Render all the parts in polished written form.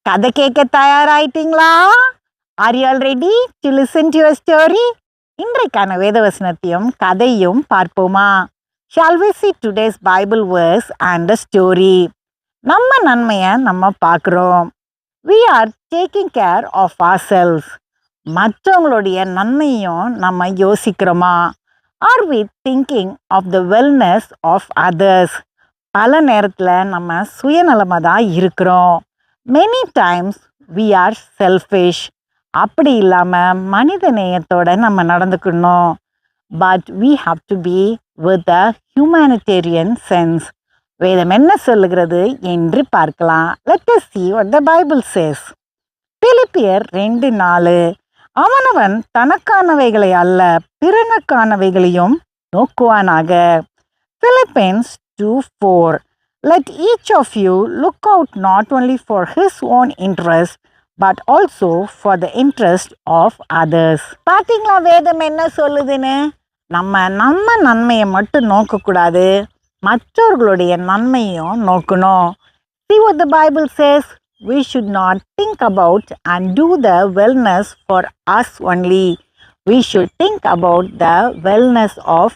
கதை கேட்க தயாராயிட்டீங்களா? Are you all ready to listen to a story? இன்றைக்கான வேதவசனத்தையும் கதையும் பார்ப்போமா? Shall we see today's Bible verse and a story? நம்ம நன்மையை நம்ம பார்க்குறோம். We are taking care of ourselves. மற்றவங்களுடைய நன்மையும் நம்ம யோசிக்கிறோமா? Are we thinking of the wellness of others? பல நேரத்தில் நம்ம சுயநலமாக தான் இருக்கிறோம். Many times we are selfish. அப்படி இல்லாமல் மனித நேயத்தோட நம்ம நடந்துக்கணும். But we have to be with a humanitarian sense. வேதம் என்ன சொல்லுகிறது என்று பார்க்கலாம். Let us see what the Bible says. பிலிப்பியர் 2:4 அவனவன் தனக்கானவைகளை அல்ல பிறனுக்கானவைகளையும் நோக்குவானாக. Philippians 2:4 Let each of you look out not only for his own interest but also for the interest of others. பார்த்தீங்களா வேதம் என்ன சொல்லுதுன்னு? நம்ம நன்மையை மட்டும் நோக்கக்கூடாது, மற்றவர்களுடைய நன்மையும் நோக்கணும். See what the Bible says. We should not think about and do the wellness for us only. We should think about the wellness of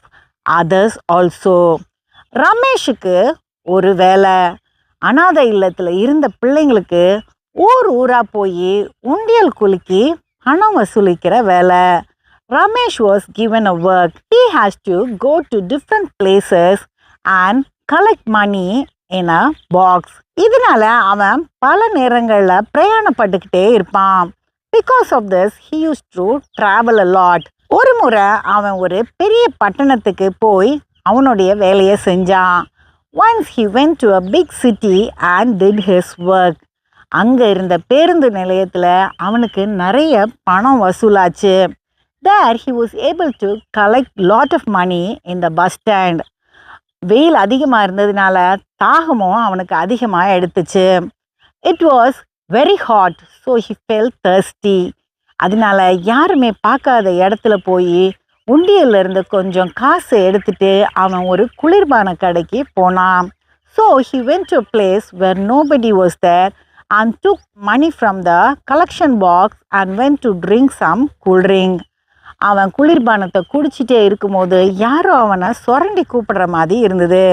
others also. ரமேஷுக்கு ஒரு வேலை. அனாதை இல்லத்தில் இருந்த பிள்ளைங்களுக்கு ஊராக போய் உண்டியல் குலுக்கி பணம் வசூலிக்கிற வேலை. Ramesh was given a work. He has to go to different places and collect money in a box. இதனால அவன் பல நேரங்களில் பிரயாணப்பட்டுக்கிட்டே இருப்பான். Because of this, he used to travel a lot. ஒரு முறை அவன் ஒரு பெரிய பட்டணத்துக்கு போய் அவனுடைய வேலையை செஞ்சான். Once he went to a big city and did his work. அங்கே இருந்த பேருந்து நிலையத்தில் அவனுக்கு நிறைய பணம் வசூலாச்சு. There he was able to collect lot of money in the bus stand. வெயில் அதிகமாக இருந்ததுனால தாகமும் அவனுக்கு அதிகமாக எடுத்துச்சு. It was very hot, so he felt thirsty. அதனால யாருமே பார்க்காத இடத்துல போய் உண்டியல்ல இருந்து கொஞ்சம் காசு எடுத்துட்டு அவன் ஒரு குளிர்பான கடைக்கு போனான். So he went to a place where nobody was there and took money from the collection box and went to drink some cool drink. அவன் குளிர்பானத்தை குடிச்சிட்டே இருக்கும்போது யாரோ அவனை சொரண்டி கூப்பிடுற மாதிரி இருந்தது.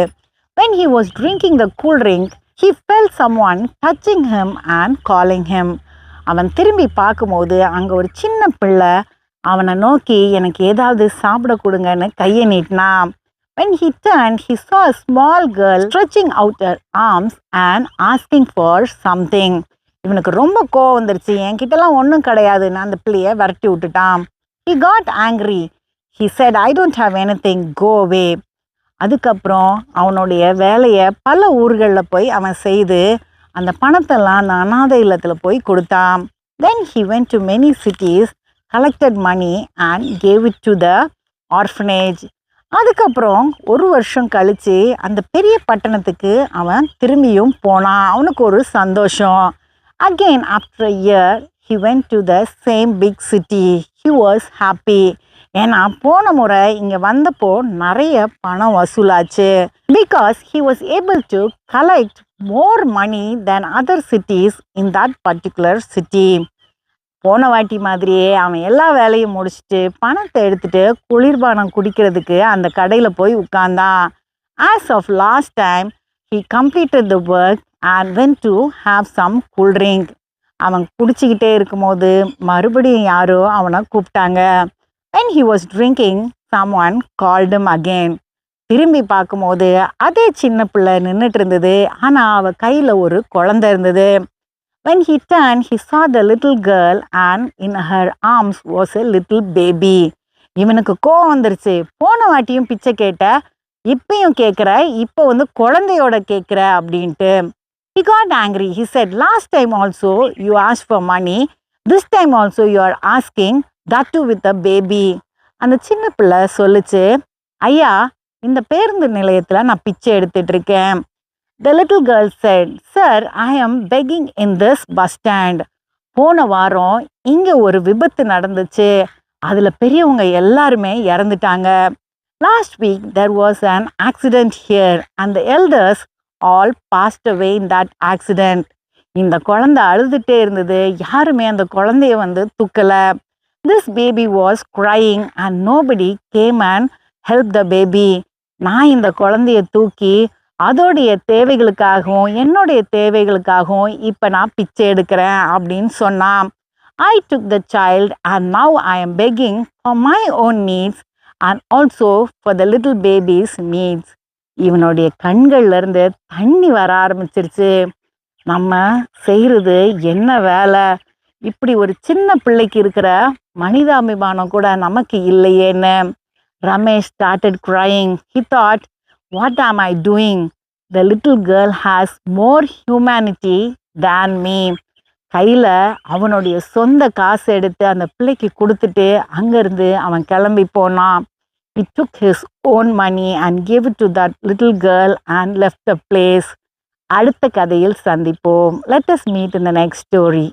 When he was drinking the cool drink, he felt someone touching him and calling him. அவன் திரும்பி பார்க்கும்போது அங்கே ஒரு சின்ன பிள்ளை அவனை நோக்கி எனக்கு ஏதாவது சாப்பிட கொடுங்கன்னு கையை நீட்டினான். When he turned, he saw a small girl stretching out her arms and asking for something. இவனுக்கு ரொம்ப கோவம் வந்துருச்சு. என்கிட்டலாம் ஒன்றும் கிடையாதுன்னு அந்த பிள்ளையை விரட்டி விட்டுட்டான். He got angry. He said, I don't have anything, go away. அதுக்கப்புறம் அவனுடைய வேலையை பல ஊர்களில் போய் அவன் செய்து அந்த பணத்தெல்லாம் அந்த அனாதை இல்லத்தில் போய் கொடுத்தான். Then he went to many cities, collected money and gave it to the orphanage. அதுக்கப்புறம் ஒரு வருஷம் கழித்து அந்த பெரிய பட்டணத்துக்கு அவன் திரும்பியும் போனான். அவனுக்கு ஒரு சந்தோஷம். Again after a year he went to the same big city. He was happy. ஏன்னா போன முறை இங்கே வந்தப்போ நிறைய பணம் வசூலாச்சு. Because he was able to collect more money than other cities in that particular city. போன வாட்டி மாதிரியே அவன் எல்லா வேலையும் முடிச்சுட்டு பணத்தை எடுத்துட்டு குளிர்பானம் குடிக்கிறதுக்கு அந்த கடையில் போய் உட்கார்ந்தான். As of last time, he completed the work and went to have some cool drink. அவன் குடிச்சிக்கிட்டே இருக்கும்போது மறுபடியும் யாரோ அவனை கூப்பிட்டாங்க. When he was drinking, someone called him again. திரும்பி பார்க்கும்போது அதே சின்ன பிள்ளை நின்றுட்டு இருந்தது. ஆனால் அவள் கையில் ஒரு குழந்தை இருந்தது. When he turned, he saw the little girl and in her arms was a little baby. இவனுக்கு கோவம் வந்துருச்சு. போன வாட்டியும் பிச்சை கேட்ட, இப்பயும் கேட்குற, இப்போ குழந்தையோட கேட்குற அப்படின்ட்டு. He got angry. He said, last time also you asked for money. This time also you are asking, that too with a baby. அந்த சின்ன பிள்ளை சொல்லுச்சு, ஐயா இந்த பேருந்து நிலையத்தில் நான் பிச்சை எடுத்துட்டு இருக்கேன். The little girl said, Sir, I am begging in this bus stand. போன வாரம் இங்கே ஒரு விபத்து நடந்துச்சு. அதில் பெரியவங்க எல்லாருமே இறந்துட்டாங்க. Last week there was an accident here and the elders all passed away in that accident. இந்த குழந்தை அழுதுட்டே இருந்தது. யாருமே அந்த குழந்தைய தூக்கல. This baby was crying and nobody came and helped the baby. நான் இந்த குழந்தைய தூக்கி அதோடைய தேவைகளுக்காகவும் என்னுடைய தேவைகளுக்காகவும் இப்போ நான் பிச்சை எடுக்கிறேன் அப்படின்னு சொன்னான். I took the child and now I am begging for my own needs and also for the little baby's needs. இவனுடைய கண்கள்ல இருந்து தண்ணி வர ஆரம்பிச்சிருச்சு. நம்ம செய்கிறது என்ன வேலை? இப்படி ஒரு சின்ன பிள்ளைக்கு இருக்கிற மனிதாபிமானம் கூட நமக்கு இல்லையேன்னு. Ramesh started crying. He thought, what am I doing? The little girl has more humanity than me. கையில் அவனுடைய சொந்த காசை எடுத்து அந்த பிள்ளைக்கு கொடுத்துட்டு அங்கேருந்து அவன் கிளம்பி போனான். He took his own money and gave it to that little girl and left the place. அடுத்த கதையில் சந்திப்போம். Let us meet in the next story.